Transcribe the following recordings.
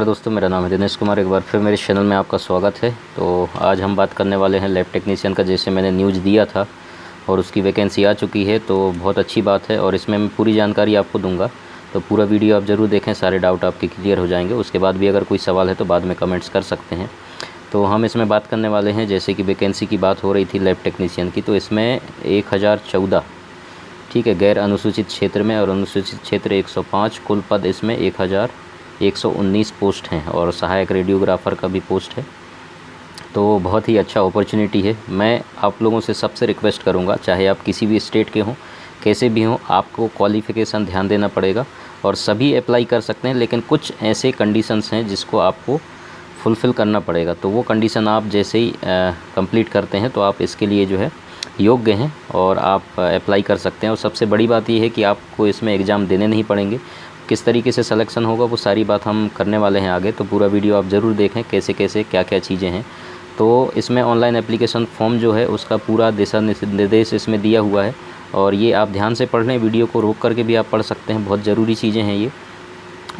दोस्तों, मेरा नाम है दिनेश कुमार। एक बार फिर मेरे चैनल में आपका स्वागत है। तो आज हम बात करने वाले हैं लैब टेक्नीशियन का। जैसे मैंने न्यूज़ दिया था और उसकी वैकेंसी आ चुकी है, तो बहुत अच्छी बात है और इसमें मैं पूरी जानकारी आपको दूंगा। तो पूरा वीडियो आप ज़रूर देखें, सारे डाउट आपके क्लियर हो जाएंगे। उसके बाद भी अगर कोई सवाल है तो बाद में कमेंट्स कर सकते हैं। तो हम इसमें बात करने वाले हैं, जैसे कि वैकेंसी की बात हो रही थी लैब टेक्नीशियन की, तो इसमें 1014, ठीक है, गैर अनुसूचित क्षेत्र में और अनुसूचित क्षेत्र 105, कुल पद इसमें 1119 पोस्ट हैं और सहायक रेडियोग्राफर का भी पोस्ट है। तो बहुत ही अच्छा अपॉर्चुनिटी है। मैं आप लोगों से सबसे रिक्वेस्ट करूंगा, चाहे आप किसी भी स्टेट के हों, कैसे भी हों, आपको क्वालिफ़िकेशन ध्यान देना पड़ेगा और सभी अप्लाई कर सकते हैं। लेकिन कुछ ऐसे कंडीशंस हैं जिसको आपको फुलफ़िल करना पड़ेगा। तो वो कंडीशन आप जैसे ही कंप्लीट करते हैं तो आप इसके लिए जो है योग्य हैं और आप अप्लाई कर सकते हैं। और सबसे बड़ी बात ये है कि आपको इसमें एग्ज़ाम देने नहीं पड़ेंगे। किस तरीके से सिलेक्शन होगा वो सारी बात हम करने वाले हैं आगे। तो पूरा वीडियो आप ज़रूर देखें, कैसे कैसे क्या क्या चीज़ें हैं। तो इसमें ऑनलाइन एप्लीकेशन फॉर्म जो है उसका पूरा दिशा निर्देश इसमें दिया हुआ है और ये आप ध्यान से पढ़ लें। वीडियो को रोक करके भी आप पढ़ सकते हैं, बहुत ज़रूरी चीज़ें हैं ये।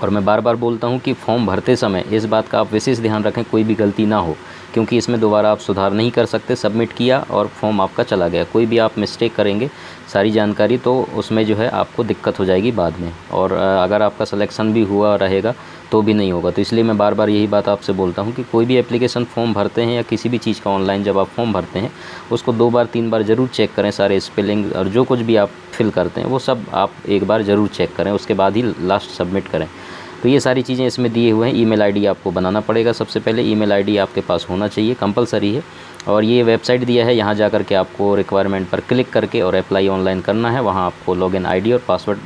और मैं बार बार बोलता हूँ कि फॉर्म भरते समय इस बात का आप विशेष ध्यान रखें, कोई भी गलती ना हो, क्योंकि इसमें दोबारा आप सुधार नहीं कर सकते। सबमिट किया और फॉर्म आपका चला गया, कोई भी आप मिस्टेक करेंगे सारी जानकारी, तो उसमें जो है आपको दिक्कत हो जाएगी बाद में। और अगर आपका सिलेक्शन भी हुआ रहेगा तो भी नहीं होगा। तो इसलिए मैं बार बार यही बात आपसे बोलता हूँ कि कोई भी एप्लीकेशन फॉर्म भरते हैं या किसी भी चीज़ का ऑनलाइन जब आप फॉर्म भरते हैं उसको 2 बार 3 बार ज़रूर चेक करें। सारे स्पेलिंग और जो कुछ भी आप फिल करते हैं वो सब आप एक बार ज़रूर चेक करें, उसके बाद ही लास्ट सबमिट करें। तो ये सारी चीज़ें इसमें दिए हुए हैं। ईमेल आईडी आपको बनाना पड़ेगा। सबसे पहले ईमेल आईडी आपके पास होना चाहिए, कंपलसरी है। और ये वेबसाइट दिया है, यहाँ जाकर के आपको रिक्वायरमेंट पर क्लिक करके और अप्लाई ऑनलाइन करना है। वहाँ आपको लॉगिन आईडी और पासवर्ड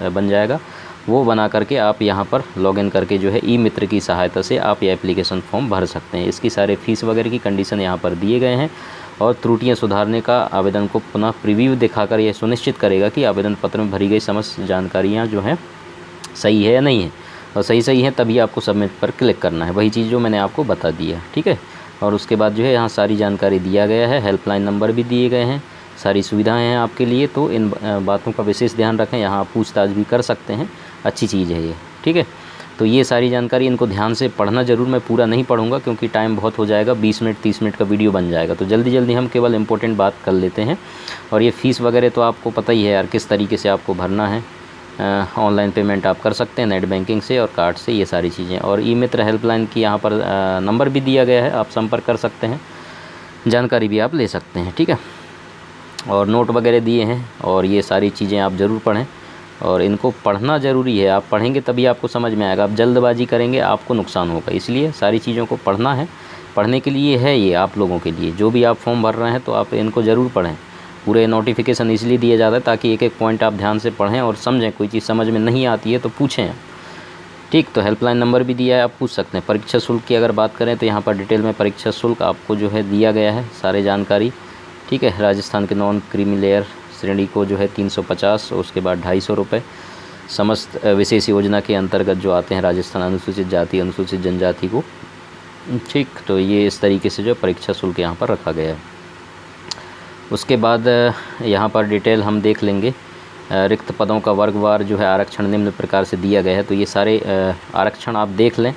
बन जाएगा। वो बना करके आप यहाँ पर लॉगिन करके जो है ई मित्र की सहायता से आप ये एप्लीकेशन फॉर्म भर सकते हैं। इसकी सारे फीस वगैरह की कंडीशन यहाँ पर दिए गए हैं और त्रुटियाँ सुधारने का आवेदन को पुनः प्रीव्यू दिखाकर यह सुनिश्चित करेगा कि आवेदन पत्र में भरी गई समस्त जानकारियाँ जो हैं सही है या नहीं है, और सही है तभी आपको सबमिट पर क्लिक करना है। वही चीज़ जो मैंने आपको बता दिया, ठीक है। और उसके बाद जो है यहाँ सारी जानकारी दिया गया है, हेल्पलाइन नंबर भी दिए गए हैं, सारी सुविधाएं हैं आपके लिए। तो इन बातों का विशेष ध्यान रखें। यहाँ आप पूछताछ भी कर सकते हैं, अच्छी चीज़ है ये, ठीक है। तो ये सारी जानकारी, इनको ध्यान से पढ़ना ज़रूर। मैं पूरा नहीं पढ़ूंगा क्योंकि टाइम बहुत हो जाएगा, 20 मिनट 30 मिनट का वीडियो बन जाएगा। तो जल्दी जल्दी हम केवल इंपॉर्टेंट बात कर लेते हैं। और ये फ़ीस वगैरह तो आपको पता ही है यार, किस तरीके से आपको भरना है। ऑनलाइन पेमेंट आप कर सकते हैं नेट बैंकिंग से और कार्ड से, ये सारी चीज़ें। और ई मित्र हेल्पलाइन की यहाँ पर नंबर भी दिया गया है, आप संपर्क कर सकते हैं, जानकारी भी आप ले सकते हैं, ठीक है। और नोट वगैरह दिए हैं और ये सारी चीज़ें आप ज़रूर पढ़ें और इनको पढ़ना ज़रूरी है। आप पढ़ेंगे तभी आपको समझ में आएगा। आप जल्दबाजी करेंगे आपको नुकसान होगा, इसलिए सारी चीज़ों को पढ़ना है। पढ़ने के लिए है ये आप लोगों के लिए, जो भी आप फॉर्म भर रहे हैं तो आप इनको ज़रूर पढ़ें। पूरे नोटिफिकेशन इसलिए दिया जाता है ताकि एक एक पॉइंट आप ध्यान से पढ़ें और समझें। कोई चीज़ समझ में नहीं आती है तो पूछें, ठीक। तो हेल्पलाइन नंबर भी दिया है, आप पूछ सकते हैं। परीक्षा शुल्क की अगर बात करें तो यहाँ पर डिटेल में परीक्षा शुल्क आपको जो है दिया गया है, सारे जानकारी, ठीक है। राजस्थान के नॉन क्रीमी लेयर श्रेणी को जो है 350, उसके बाद 250 रुपये। समस्त विशेष योजना के अंतर्गत जो आते हैं राजस्थान अनुसूचित जाति अनुसूचित जनजाति को, ठीक। तो ये इस तरीके से जो परीक्षा शुल्क यहाँ पर रखा गया है। उसके बाद यहाँ पर डिटेल हम देख लेंगे। रिक्त पदों का वर्गवार जो है आरक्षण निम्न प्रकार से दिया गया है। तो ये सारे आरक्षण आप देख लें।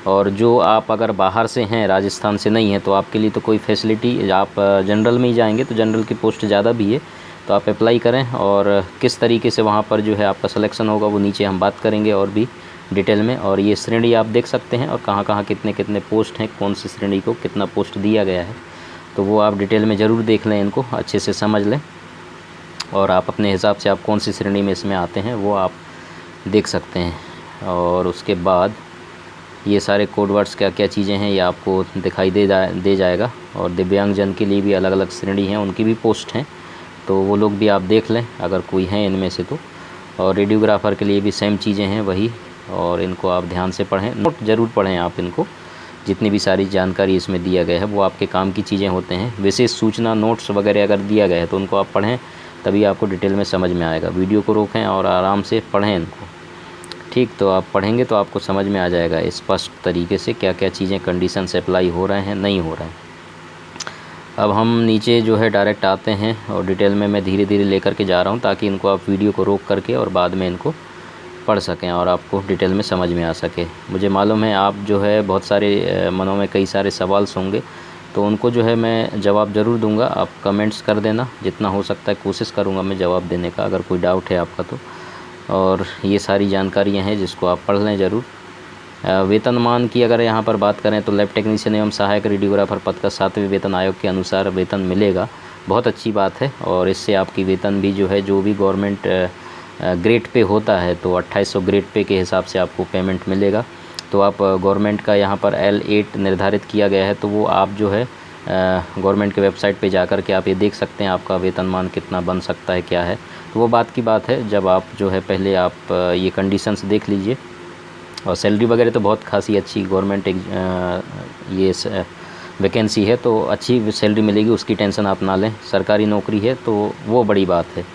और जो आप अगर बाहर से हैं, राजस्थान से नहीं हैं, तो आपके लिए तो कोई फैसिलिटी, आप जनरल में ही जाएंगे तो जनरल की पोस्ट ज़्यादा भी है, तो आप अप्लाई करें। और किस तरीके से वहाँ पर जो है आपका सिलेक्शन होगा वो नीचे हम बात करेंगे और भी डिटेल में। और ये श्रेणी आप देख सकते हैं और कहाँ कहाँ कितने कितने पोस्ट हैं, कौन सी श्रेणी को कितना पोस्ट दिया गया है, तो वो आप डिटेल में ज़रूर देख लें, इनको अच्छे से समझ लें और आप अपने हिसाब से आप कौन सी श्रेणी में इसमें आते हैं वो आप देख सकते हैं। और उसके बाद ये सारे कोड वर्ड्स क्या क्या चीज़ें हैं ये आपको दिखाई दे जाएगा। और दिव्यांगजन के लिए भी अलग अलग श्रेणी हैं, उनकी भी पोस्ट हैं, तो वो लोग भी आप देख लें अगर कोई हैं इनमें से तो। और रेडियोग्राफर के लिए भी सेम चीज़ें हैं वही, और इनको आप ध्यान से पढ़ें, नोट ज़रूर पढ़ें आप इनको। जितनी भी सारी जानकारी इसमें दिया गया है वो आपके काम की चीज़ें होते हैं। विशेष सूचना नोट्स वगैरह अगर दिया गया है तो उनको आप पढ़ें, तभी आपको डिटेल में समझ में आएगा। वीडियो को रोकें और आराम से पढ़ें इनको, ठीक। तो आप पढ़ेंगे तो आपको समझ में आ जाएगा स्पष्ट तरीके से क्या क्या चीज़ें कंडीशन से अप्लाई हो रहे हैं, नहीं हो रहे हैं। अब हम नीचे जो है डायरेक्ट आते हैं और डिटेल में मैं धीरे धीरे लेकर के जा रहा हूँ ताकि इनको आप वीडियो को रोक करके और बाद में इनको पढ़ सकें और आपको डिटेल में समझ में आ सके। मुझे मालूम है आप जो है बहुत सारे मनों में कई सारे सवाल होंगे, तो उनको जो है मैं जवाब ज़रूर दूंगा। आप कमेंट्स कर देना, जितना हो सकता है कोशिश करूंगा मैं जवाब देने का, अगर कोई डाउट है आपका तो। और ये सारी जानकारियाँ हैं जिसको आप पढ़ लें ज़रूर। वेतनमान की अगर यहाँ पर बात करें तो लैब टेक्नीशियन एवं सहायक रेडियोग्राफर पद का 7वें वेतन आयोग के अनुसार वेतन मिलेगा। बहुत अच्छी बात है, और इससे आपकी वेतन भी जो है, जो भी गवर्नमेंट ग्रेड पे होता है तो 2800 ग्रेड पे के हिसाब से आपको पेमेंट मिलेगा। तो आप गवर्नमेंट का यहाँ पर L8 निर्धारित किया गया है, तो वो आप जो है गवर्नमेंट के वेबसाइट पे जाकर के आप ये देख सकते हैं आपका वेतनमान कितना बन सकता है, क्या है। तो वो बात की बात है, जब आप जो है पहले आप ये कंडीशंस देख लीजिए। और सैलरी वगैरह तो बहुत खासी अच्छी गवर्नमेंट ये वैकेंसी है, तो अच्छी सैलरी मिलेगी, उसकी टेंशन आप ना लें। सरकारी नौकरी है तो वो बड़ी बात है,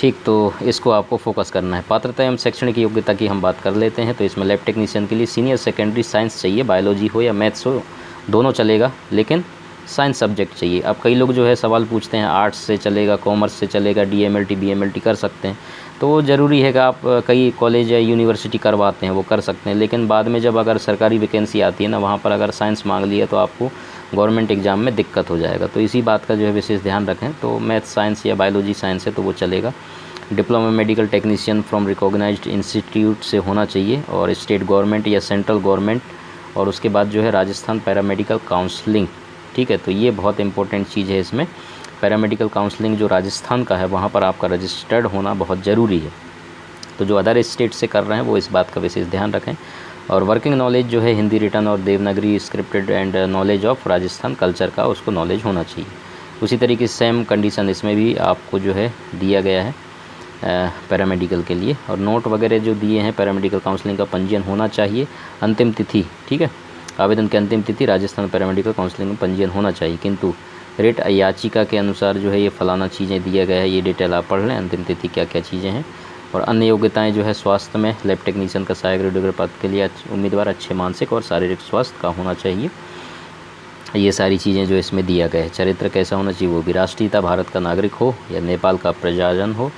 ठीक। तो इसको आपको फोकस करना है। पात्रता एवं शैक्षणिक योग्यता की हम बात कर लेते हैं। तो इसमें लैब टेक्नीशियन के लिए सीनियर सेकेंडरी साइंस चाहिए, बायोलॉजी हो या मैथ्स हो, दोनों चलेगा, लेकिन साइंस सब्जेक्ट चाहिए। अब कई लोग जो है सवाल पूछते हैं आर्ट्स से चलेगा, कॉमर्स से चलेगा, DMLT BMLT कर सकते हैं। तो वो ज़रूरी है कि आप कई कॉलेज या यूनिवर्सिटी करवाते हैं, वो कर सकते हैं, लेकिन बाद में जब अगर सरकारी वैकेंसी आती है ना, वहाँ पर अगर साइंस मांग लिया तो आपको गवर्नमेंट एग्ज़ाम में दिक्कत हो जाएगा। तो इसी बात का जो है विशेष ध्यान रखें। तो मैथ साइंस या बायोलॉजी साइंस है तो वो चलेगा। Diploma medical technician from recognised institute से होना चाहिए, और स्टेट गवर्नमेंट या सेंट्रल गवर्नमेंट, और उसके बाद जो है राजस्थान पैरामेडिकल काउंसलिंग, ठीक है। तो ये बहुत इंपॉर्टेंट चीज़ है इसमें। पैरामेडिकल काउंसलिंग जो राजस्थान का है वहाँ पर आपका रजिस्टर्ड होना बहुत ज़रूरी है। तो जो अदर स्टेट से कर रहे हैं वो इस बात का विशेष ध्यान रखें। और वर्किंग नॉलेज जो है हिंदी रिटर्न और Devanagari scripted and knowledge of Rajasthan culture का, उसको नॉलेज होना चाहिए। उसी तरीके से सेम कंडीशन इसमें भी आपको जो है दिया गया है पैरामेडिकल के लिए। और नोट वगैरह जो दिए हैं, पैरामेडिकल काउंसलिंग का पंजीयन होना चाहिए। अंतिम तिथि, ठीक है, आवेदन की अंतिम तिथि राजस्थान पैरामेडिकल काउंसलिंग में पंजीयन होना चाहिए, किंतु रेट याचिका के अनुसार जो है ये फलाना चीज़ें दिया गया है, ये डिटेल आप पढ़ लें, अंतिम तिथि क्या क्या चीज़ें हैं। और अन्य योग्यताएं जो है स्वास्थ्य में लैब टेक्नीशियन का सहायक रेडियोग्राफर पद के लिए उम्मीदवार अच्छे मानसिक और शारीरिक स्वास्थ्य का होना चाहिए। ये सारी चीज़ें जो इसमें दिया गया है। चरित्र कैसा होना चाहिए, वो भी राष्ट्रीयता भारत का नागरिक हो, या नेपाल का प्रजाजन हो,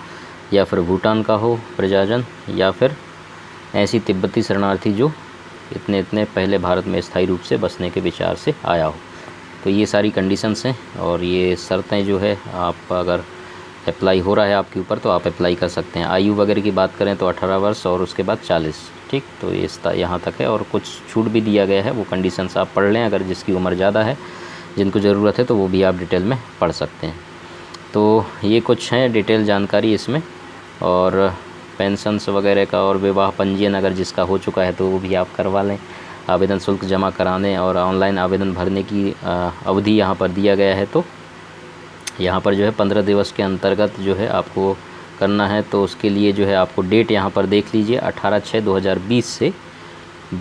या फिर भूटान का हो प्रजाजन, या फिर ऐसी तिब्बती शरणार्थी जो इतने पहले भारत में स्थायी रूप से बसने के विचार से आया हो। तो ये सारी कंडीशंस हैं, और ये शर्तें जो है आप अगर अप्लाई हो रहा है आपके ऊपर तो आप अप्लाई कर सकते हैं। आयु वगैरह की बात करें तो 18 वर्ष और उसके बाद 40, ठीक। तो ये यहाँ तक है, और कुछ छूट भी दिया गया है, वो कंडीशंस आप पढ़ लें। अगर जिसकी उम्र ज़्यादा है, जिनको ज़रूरत है, तो वो भी आप डिटेल में पढ़ सकते हैं। तो ये कुछ है डिटेल जानकारी इसमें। और पेंशन्स वगैरह का और विवाह पंजीयन अगर जिसका हो चुका है तो वो भी आप करवा लें। आवेदन शुल्क जमा कराने और ऑनलाइन आवेदन भरने की अवधि यहाँ पर दिया गया है। तो यहाँ पर जो है 15 दिवस के अंतर्गत जो है आपको करना है। तो उसके लिए जो है आपको डेट यहाँ पर देख लीजिए, 18/6/2020 से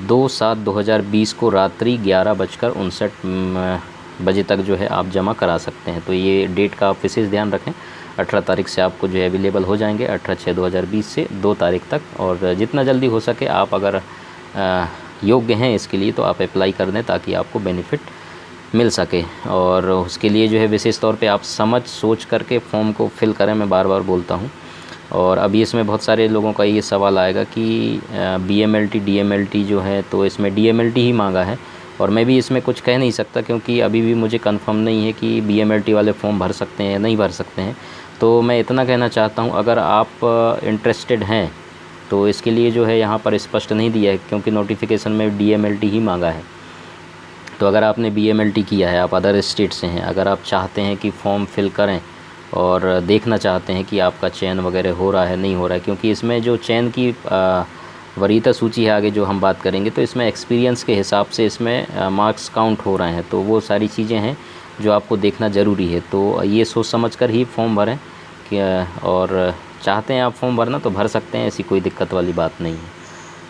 2/7/2020 को रात्रि 11:59 बजे तक जो है आप जमा करा सकते हैं। तो ये डेट का आप विशेष ध्यान रखें। 18 तारीख से आपको जो है अवेलेबल हो जाएंगे, 18/6/2020 से 2 तारीख तक। और जितना जल्दी हो सके आप अगर योग्य हैं इसके लिए तो आप अप्लाई कर दें, ताकि आपको बेनिफिट मिल सके। और उसके लिए जो है विशेष तौर पे आप समझ सोच करके फॉर्म को फिल करें, मैं बार बार बोलता हूँ। और अभी इसमें बहुत सारे लोगों का ये सवाल आएगा कि BMLT DMLT जो है, तो इसमें DMLT ही मांगा है, और मैं भी इसमें कुछ कह नहीं सकता, क्योंकि अभी भी मुझे कंफर्म नहीं है कि BMLT वाले फॉर्म भर सकते हैं या नहीं भर सकते हैं। तो मैं इतना कहना चाहता हूँ, अगर आप इंटरेस्टेड हैं तो इसके लिए जो है यहाँ पर स्पष्ट नहीं दिया है, क्योंकि नोटिफिकेशन में DMLT ही मांगा है। तो अगर आपने BMLT किया है, आप अदर स्टेट से हैं, अगर आप चाहते हैं कि फॉर्म फिल करें और देखना चाहते हैं कि आपका चयन वगैरह हो रहा है नहीं हो रहा है, क्योंकि इसमें जो चयन की वरीयता सूची है आगे जो हम बात करेंगे, तो इसमें एक्सपीरियंस के हिसाब से इसमें मार्क्स काउंट हो रहे हैं। तो वो सारी चीज़ें हैं जो आपको देखना ज़रूरी है। तो ये सोच समझ कर ही फॉर्म भरें कि और चाहते हैं आप फॉर्म भरना तो भर सकते हैं, ऐसी कोई दिक्कत वाली बात नहीं है।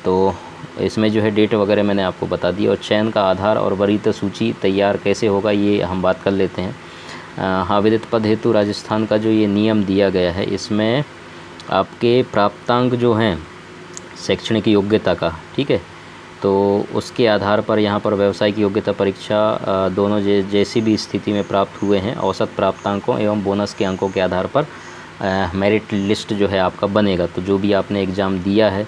तो इसमें जो है डेट वगैरह मैंने आपको बता दी। और चयन का आधार और वरीयता सूची तैयार कैसे होगा ये हम बात कर लेते हैं। आवेदित पद हेतु राजस्थान का जो ये नियम दिया गया है, इसमें आपके प्राप्तांक जो हैं शैक्षणिक योग्यता का, ठीक है, तो उसके आधार पर यहाँ पर व्यावसायिक योग्यता परीक्षा दोनों जैसी भी स्थिति में प्राप्त हुए हैं, औसत प्राप्तांकों एवं बोनस के अंकों के आधार पर मेरिट लिस्ट जो है आपका बनेगा। तो जो भी आपने एग्ज़ाम दिया है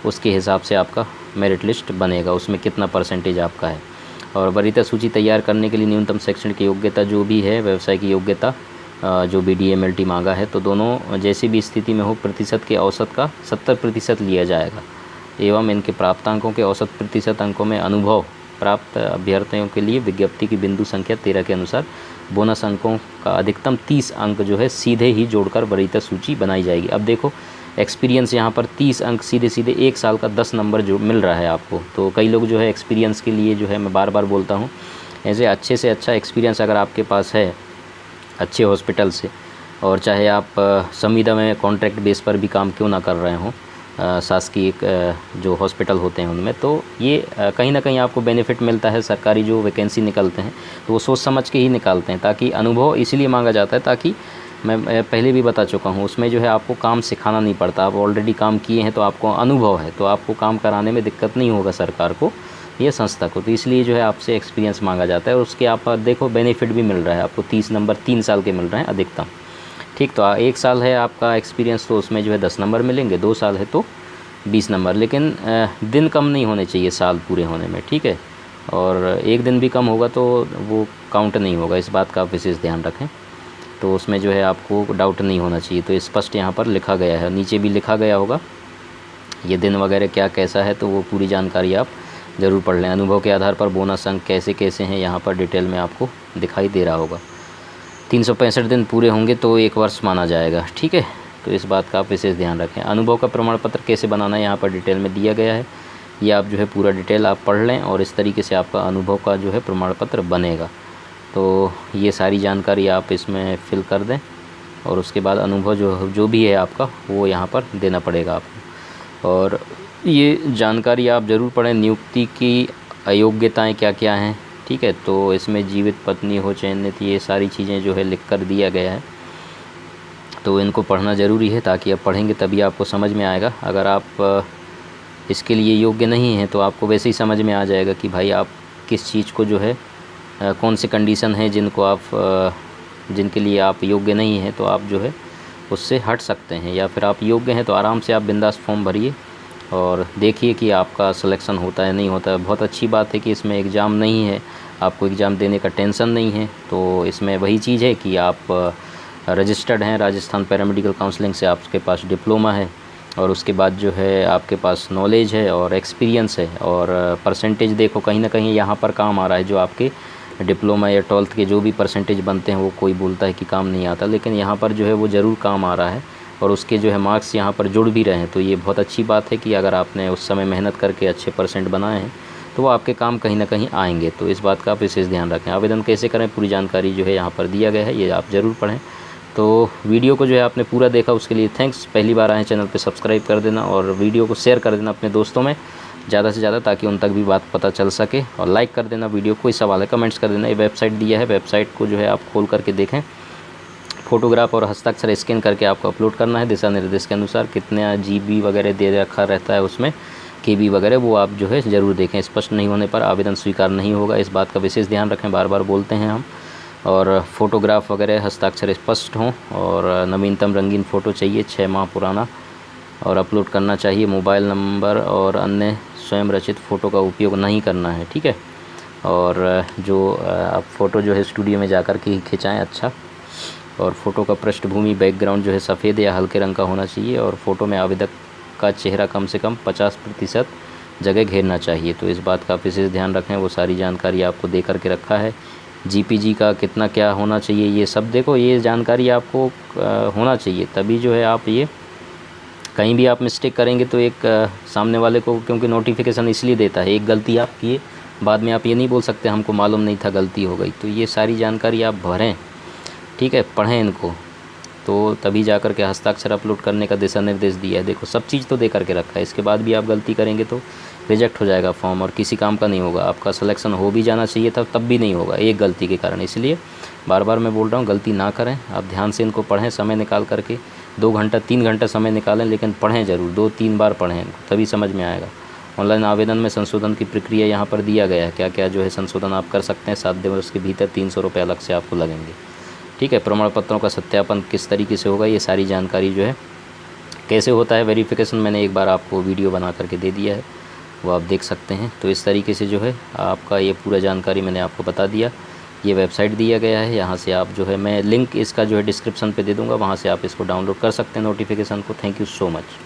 उसके हिसाब से आपका मेरिट लिस्ट बनेगा, उसमें कितना परसेंटेज आपका है। और वरीयता सूची तैयार करने के लिए न्यूनतम शैक्षणिक योग्यता जो भी है, व्यवसाय की योग्यता जो भी DMLT मांगा है, तो दोनों जैसी भी स्थिति में हो प्रतिशत के औसत का 70% लिया जाएगा एवं इनके प्राप्तांकों के औसत प्रतिशत अंकों में अनुभव प्राप्त अभ्यर्थियों के लिए विज्ञप्ति की बिंदु संख्या 13 के अनुसार बोनस अंकों का अधिकतम 30 अंक जो है सीधे ही जोड़कर वरीयता सूची बनाई जाएगी। अब देखो एक्सपीरियंस यहाँ पर 30 अंक सीधे सीधे 1 साल का 10 नंबर जो मिल रहा है आपको। तो कई लोग जो है एक्सपीरियंस के लिए जो है, मैं बार बार बोलता हूँ, ऐसे अच्छे से अच्छा एक्सपीरियंस अगर आपके पास है अच्छे हॉस्पिटल से, और चाहे आप संविदा में कॉन्ट्रैक्ट बेस पर भी काम क्यों ना कर रहे हों, शासकीय जो हॉस्पिटल होते हैं उनमें, तो ये कहीं ना कहीं आपको बेनिफिट मिलता है। सरकारी जो वैकेंसी निकलते हैं तो वो सोच समझ के ही निकालते हैं, ताकि अनुभव इसलिए मांगा जाता है ताकि मैं पहले भी बता चुका हूँ, उसमें जो है आपको काम सिखाना नहीं पड़ता। आप ऑलरेडी काम किए हैं तो आपको अनुभव है, तो आपको काम कराने में दिक्कत नहीं होगा सरकार को या संस्था को। तो इसलिए जो है आपसे एक्सपीरियंस मांगा जाता है, और उसके आप देखो बेनिफिट भी मिल रहा है आपको। 30 नंबर 3 साल के मिल रहे हैं अधिकतम, ठीक। तो 1 साल है आपका एक्सपीरियंस तो उसमें जो है 10 नंबर मिलेंगे, 2 साल है तो 20 नंबर, लेकिन दिन कम नहीं होने चाहिए साल पूरे होने में, ठीक है। और 1 दिन भी कम होगा तो वो काउंट नहीं होगा, इस बात का आप विशेष ध्यान रखें। तो उसमें जो है आपको डाउट नहीं होना चाहिए। तो स्पष्ट यहाँ पर लिखा गया है, नीचे भी लिखा गया होगा ये दिन वगैरह क्या कैसा है, तो वो पूरी जानकारी आप ज़रूर पढ़ लें। अनुभव के आधार पर बोनस अंक कैसे कैसे हैं यहाँ पर डिटेल में आपको दिखाई दे रहा होगा। 365 दिन पूरे होंगे तो 1 वर्ष माना जाएगा, ठीक है। तो इस बात का आप विशेष ध्यान रखें। अनुभव का प्रमाण पत्र कैसे बनाना है यहाँ पर डिटेल में दिया गया है, ये आप जो है पूरा डिटेल आप पढ़ लें, और इस तरीके से आपका अनुभव का जो है प्रमाण पत्र बनेगा। तो ये सारी जानकारी आप इसमें फिल कर दें, और उसके बाद अनुभव जो भी है आपका वो यहाँ पर देना पड़ेगा आपको। और ये जानकारी आप ज़रूर पढ़ें। नियुक्ति की अयोग्यताएं क्या क्या हैं, ठीक है। तो इसमें जीवित पत्नी हो चयनित, ये सारी चीज़ें जो है लिख कर दिया गया है, तो इनको पढ़ना ज़रूरी है, ताकि आप पढ़ेंगे तभी आपको समझ में आएगा। अगर आप इसके लिए योग्य नहीं हैं तो आपको वैसे ही समझ में आ जाएगा कि भाई आप किस चीज़ को जो है कौन सी कंडीशन है जिनको आप जिनके लिए आप योग्य नहीं हैं, तो आप जो है उससे हट सकते हैं। या फिर आप योग्य हैं तो आराम से आप बिंदास फॉर्म भरिए और देखिए कि आपका सिलेक्शन होता है नहीं होता है। बहुत अच्छी बात है कि इसमें एग्ज़ाम नहीं है, आपको एग्ज़ाम देने का टेंशन नहीं है। तो इसमें वही चीज़ है कि आप रजिस्टर्ड हैं राजस्थान पैरामेडिकल काउंसलिंग से, आपके पास डिप्लोमा है, और उसके बाद जो है आपके पास नॉलेज है और एक्सपीरियंस है, और परसेंटेज देखो कहीं ना कहीं यहाँ पर काम आ रहा है। जो आपके डिप्लोमा या 12th के जो भी परसेंटेज बनते हैं, वो कोई बोलता है कि काम नहीं आता, लेकिन यहाँ पर जो है वो ज़रूर काम आ रहा है, और उसके जो है मार्क्स यहाँ पर जुड़ भी रहे हैं। तो ये बहुत अच्छी बात है कि अगर आपने उस समय मेहनत करके अच्छे परसेंट बनाए हैं तो वो आपके काम कहीं ना कहीं आएंगे। तो इस बात का आप विशेष ध्यान रखें। आवेदन कैसे करें पूरी जानकारी जो है यहाँ पर दिया गया है, ये आप ज़रूर पढ़ें। तो वीडियो को जो है आपने पूरा देखा उसके लिए थैंक्स। पहली बार आए चैनल पे सब्सक्राइब कर देना, और वीडियो को शेयर कर देना अपने दोस्तों में ज़्यादा से ज़्यादा, ताकि उन तक भी बात पता चल सके। और लाइक कर देना वीडियो, कोई सवाल है कमेंट्स कर देना। ये वेबसाइट दिया है, वेबसाइट को जो है आप खोल करके देखें। फ़ोटोग्राफ और हस्ताक्षर स्कैन करके आपको अपलोड करना है दिशा निर्देश के अनुसार। कितना GB वगैरह दे रखा रहता है उसमें, KB वगैरह, वो आप जो है ज़रूर देखें। स्पष्ट नहीं होने पर आवेदन स्वीकार नहीं होगा, इस बात का विशेष ध्यान रखें, बार बार बोलते हैं हम। और फ़ोटोग्राफ वगैरह हस्ताक्षर स्पष्ट हों, और नवीनतम रंगीन फ़ोटो चाहिए 6 माह पुराना, और अपलोड करना चाहिए। मोबाइल नंबर और अन्य स्वयं रचित फ़ोटो का उपयोग नहीं करना है, ठीक है। और जो आप फ़ोटो जो है स्टूडियो में जाकर के ही खिंचाएँ, अच्छा। और फ़ोटो का पृष्ठभूमि बैकग्राउंड जो है सफ़ेद या हल्के रंग का होना चाहिए, और फ़ोटो में आवेदक का चेहरा कम से कम 50% जगह घेरना चाहिए। तो इस बात का विशेष ध्यान रखें, वो सारी जानकारी आपको दे करके रखा है। GPG का कितना क्या होना चाहिए, ये सब देखो, ये जानकारी आपको होना चाहिए, तभी जो है आप ये कहीं भी आप मिस्टेक करेंगे तो एक सामने वाले को, क्योंकि नोटिफिकेशन इसलिए देता है, एक गलती आप किए बाद में आप ये नहीं बोल सकते हमको मालूम नहीं था, गलती हो गई। तो ये सारी जानकारी आप भरें, ठीक है, पढ़ें इनको, तो तभी जा कर के हस्ताक्षर अपलोड करने का दिशा निर्देश दिया है। देखो सब चीज़ तो दे करके रखा है, इसके बाद भी आप गलती करेंगे तो रिजेक्ट हो जाएगा फॉर्म, और किसी काम का नहीं होगा। आपका सिलेक्शन हो भी जाना चाहिए था, तब भी नहीं होगा एक गलती के कारण। इसलिए बार बार मैं बोल रहा हूँ, गलती ना करें, आप ध्यान से इनको पढ़ें, समय निकाल करके 2 घंटा 3 घंटा समय निकालें, लेकिन पढ़ें ज़रूर, 2-3 बार पढ़ें इनको, तभी समझ में आएगा। ऑनलाइन आवेदन में संशोधन की प्रक्रिया यहाँ पर दिया गया है, क्या क्या जो है संशोधन आप कर सकते हैं। 7 दिवस के भीतर 300 रुपये अलग से आपको लगेंगे, ठीक है। प्रमाण पत्रों का सत्यापन किस तरीके से होगा, ये सारी जानकारी जो है कैसे होता है वेरिफिकेशन, मैंने एक बार आपको वीडियो बना करके दे दिया है, वो आप देख सकते हैं। तो इस तरीके से जो है आपका ये पूरा जानकारी मैंने आपको बता दिया। ये वेबसाइट दिया गया है, यहाँ से आप जो है, मैं लिंक इसका जो है डिस्क्रिप्शन पे दे दूँगा, वहाँ से आप इसको डाउनलोड कर सकते हैं नोटिफिकेशन को। Thank you so much.